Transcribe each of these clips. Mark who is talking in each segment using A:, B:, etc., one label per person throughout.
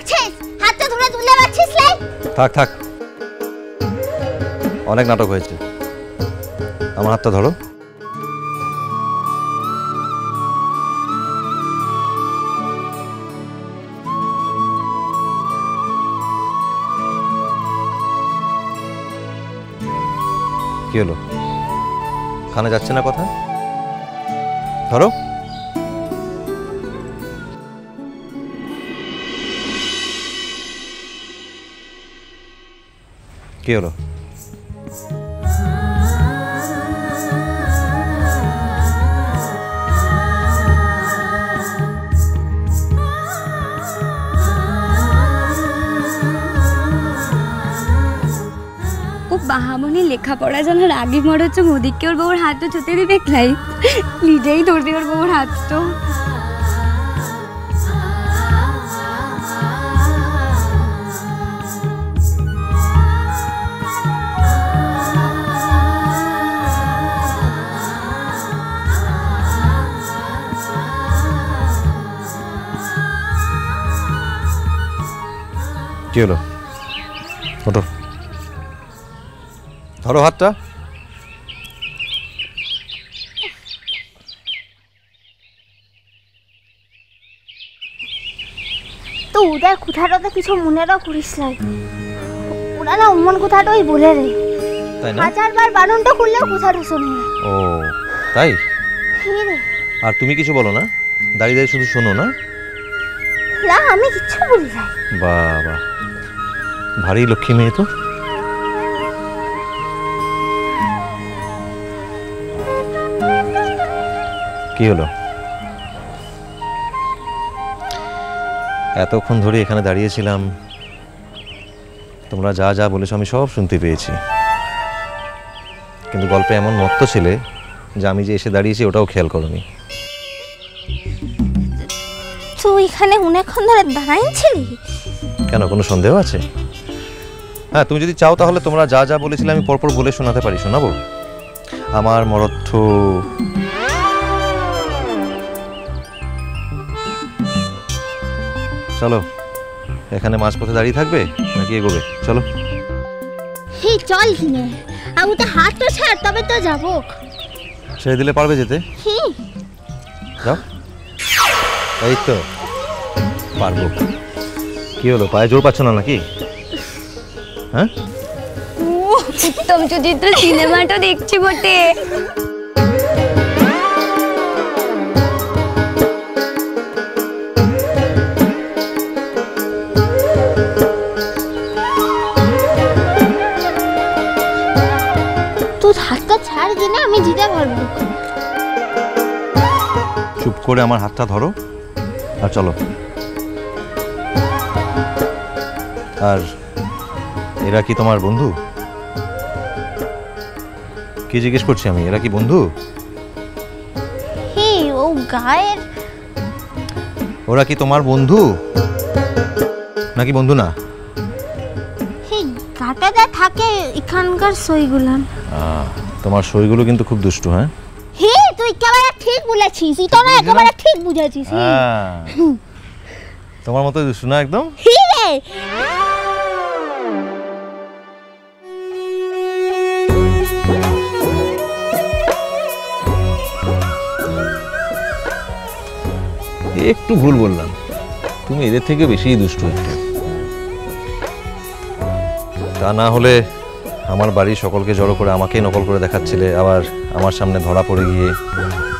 A: করছিস? হাতটা ধরে তুলে পাচ্ছিস লাই?
B: থাক থাক, অনেক নাটক হয়েছে। আমার হাতটা ধরো। কি হলো, কানে যাচ্ছে না কথা? ধরো। কি হলো?
A: বাহামনি লেখাপড়া জানার আগে মনে হচ্ছে মোদিকে ওর বউর হাত তো ছুতে দিবে ক্লাই, নিজেই ধরবে ওর বউর হাত তো।
B: কি হলো, ওঠো, ধরো হাতটা।
A: তো ওদের কোথাটা কিছু মনেরও করিস নাই, ওরা না অমন কোথাটাই বলে রে,
B: তাই না?
A: হাজারবার বারণটা করলেও কোথাটা শোনে।
B: ও তাই?
A: রে
B: আর তুমি কিছু বলো না, দাঁড়িয়ে দাঁড়িয়ে শুধু শোনো না?
A: না আমি কিচ্ছু বলি না।
B: বাবা, ভারী লক্ষ্মী মেয়ে তো। কি হলো, এতক্ষণ ধরে এখানে দাঁড়িয়েছিলাম, তোমরা যা যা বলেছো আমি সব শুনতে পেয়েছি, কিন্তু গল্পে এমন মত্ত ছিলে যে আমি যে এসে দাঁড়িয়েছি ওটাও খেয়াল করোনি।
A: তুই এখানে অনেকক্ষণ ধরে দাঁড়াইছিলি
B: কেন, কোনো সন্দেহ আছে? হ্যাঁ, তুমি যদি চাও তাহলে তোমরা যা যা বলেছিলে আমি পরপর বলে শোনাতে পারি, শোনাবো? আমার মরথ চলো, এখানে মাঝপথে দাঁড়িয়ে থাকবে নাকি এগোবে? চলো।
A: হি চল কিনে, আমি তো হাত তো ছাড় তবে তো যাবো।
B: ছেড়ে দিলে পারবে যেতে?
A: হি
B: যাও। এই তো পারবো। কি হলো, পায়ে জোর পাচ্ছ না নাকি? হ্যাঁ,
A: উত্তম চরিত্র সিনেমাটা দেখছি বটে। তুই হাতটা ছাড় কিনে, আমি দিতে পারবো।
B: চুপ করে আমার হাতটা ধরো আর চলো। আর এরা কি তোমার বন্ধু? কি জিজ্ঞেস করছি আমি, এরা কি বন্ধু?
A: হে ও গায়ের,
B: ওরা কি তোমার বন্ধু নাকি বন্ধু না?
A: হে গাটাটা থাকে এখানকার সইগুলান।
B: তোমার সইগুলো কিন্তু খুব দুষ্টু। হ্যাঁ,
A: হে তুই একেবারে ঠিক বলেছিস, এটা না একেবারে ঠিক বুঝেছিস।
B: তোমার মতোই দুষ্টু না একদম?
A: হে রে
B: একটু ভুল বললাম, তুমি এদের থেকে বেশি দুষ্টু একটু। তা না হলে আমার বাড়ির সকলকে জড়ো করে আমাকেই নকল করে দেখাচ্ছিলে, আবার আমার সামনে ধরা পড়ে গিয়ে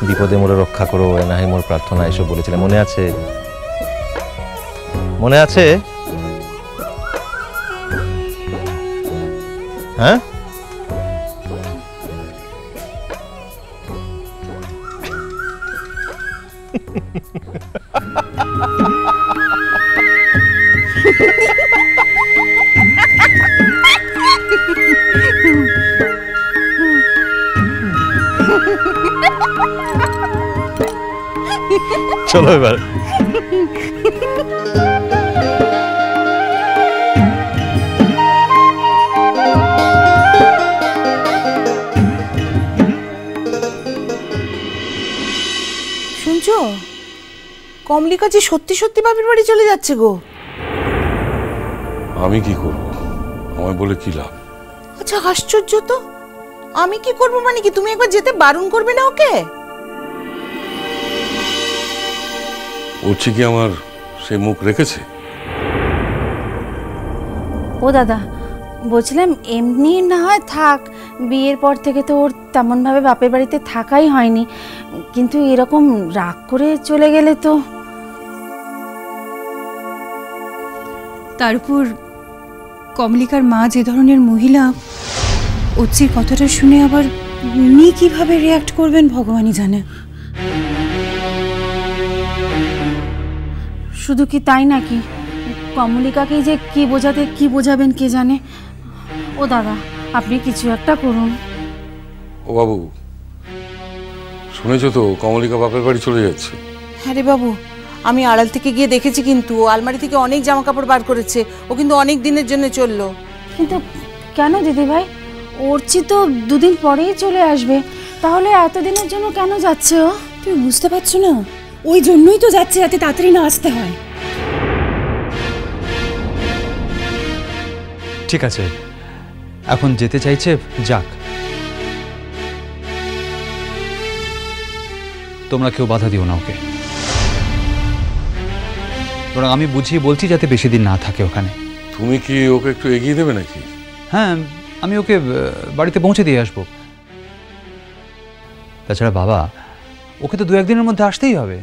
B: বিপদে মোরে রক্ষা করো, এ নাহি মোর প্রার্থনা, এসব বলেছিলে, মনে আছে? মনে আছে? হ্যাঁ, চলো এবার।
C: শুনছো, কমলিকা যে সত্যি সত্যি বাপের বাড়ি চলে যাচ্ছে গো। আমি কি করব? আমায় বলে কি লাভ?
D: আচ্ছা আশ্চর্য তো, আমি কি করবো মানে কি? তুমি একবার যেতে বারণ করবে না ওকে?
C: ওরছি কি আমার সে মুখ রেখেছে?
E: ও দাদা, বলছিলাম এমনি না হয় থাক, বিয়ের পর থেকে তো ওর তেমনভাবে বাপের বাড়িতে থাকাই হয়নি, কিন্তু এরকম রাগ করে চলে গেলে তো।
F: তার উপর কমলিকার মা যে ধরনের মহিলা, ওর কথাটা শুনে আবার উনি কিভাবে রিয়াক্ট করবেন ভগবানই জানে।
E: শুধু কি তাই নাকি, কমলিকাকে যে কি বোঝাবেন কে জানে। ও দাদা, আপনি কিছু একটা করুন।
C: ও বাবু, শুনেছো তো কমলিকা বাপের বাড়ি চলে যাচ্ছে?
D: হ্যাঁ রে বাবু, আমি আড়াল থেকে গিয়ে দেখেছি, কিন্তু আলমারি থেকে অনেক জামা কাপড় বার করেছে। ও কিন্তু অনেক দিনের জন্য চললো।
E: কিন্তু কেন দিদি ভাই, ওরছি তো দুদিন পরেই চলে আসবে, তাহলে এতদিনের জন্য কেন যাচ্ছে ও?
F: তুমি বুঝতে পারছো না? ওই জন্যই তো যাচ্ছে, যাতে তাড়াতাড়ি না আসতে হয়।
G: ঠিক আছে, এখন যেতে চাইছে যাক, তোমরা কেউ বাধা দিও না ওকে। বরং আমি বুঝিয়ে বলছি যাতে বেশি দিন না থাকে ওখানে।
C: তুমি কি ওকে একটু এগিয়ে দেবে নাকি?
G: হ্যাঁ, আমি ওকে বাড়িতে পৌঁছে দিয়ে আসবো। তাছাড়া বাবা, ওকে তো 2-1 দিনের মধ্যে আসতেই হবে।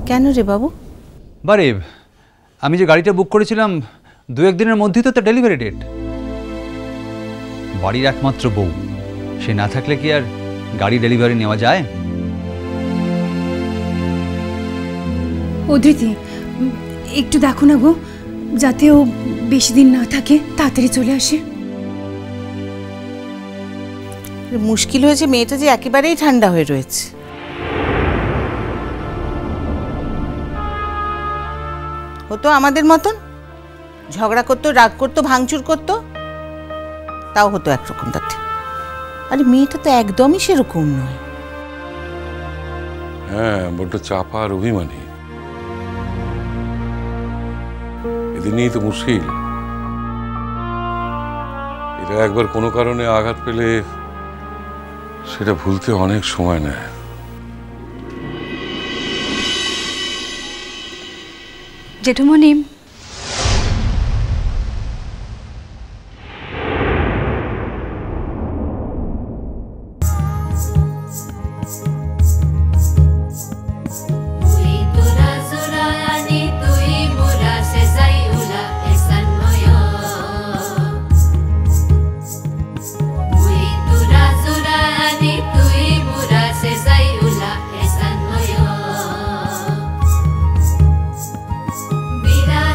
D: কেন রে বাবু?
G: বারে, আমি যে গাড়িটা বুক করেছিলাম 2-1 দিনের মধ্যেই তো তার ডেলিভারি ডেট। বাড়ির একমাত্র বউ, সে না থাকলে কি আর গাড়ি ডেলিভারি নেওয়া যায়?
F: ও ধৃতি, একটু দেখো না গো, যাতে ও বেশি দিন না থাকে, তাড়াতাড়ি চলে আসে।
D: মুশকিল হয়েছে, মেয়েটা যে একেবারেই ঠান্ডা হয়ে রয়েছে। ও তো আমাদের মতন ঝগড়া করতো, রাগ করতো, ভাঙচুর করতো, তাও হতো একরকম তাতে। আরে মেয়েটা তো একদমই সেরকম নয়।
C: হ্যাঁ, বড্ড চাপা আর অভিমানী। এদিনই তো মুশকিল। এরা একবার কোনো কারণে আঘাত পেলে সেটা ভুলতে অনেক সময় নেয়।
A: জেঠুমনি,
H: Mira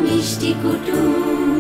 H: মিষ্টি কুটুম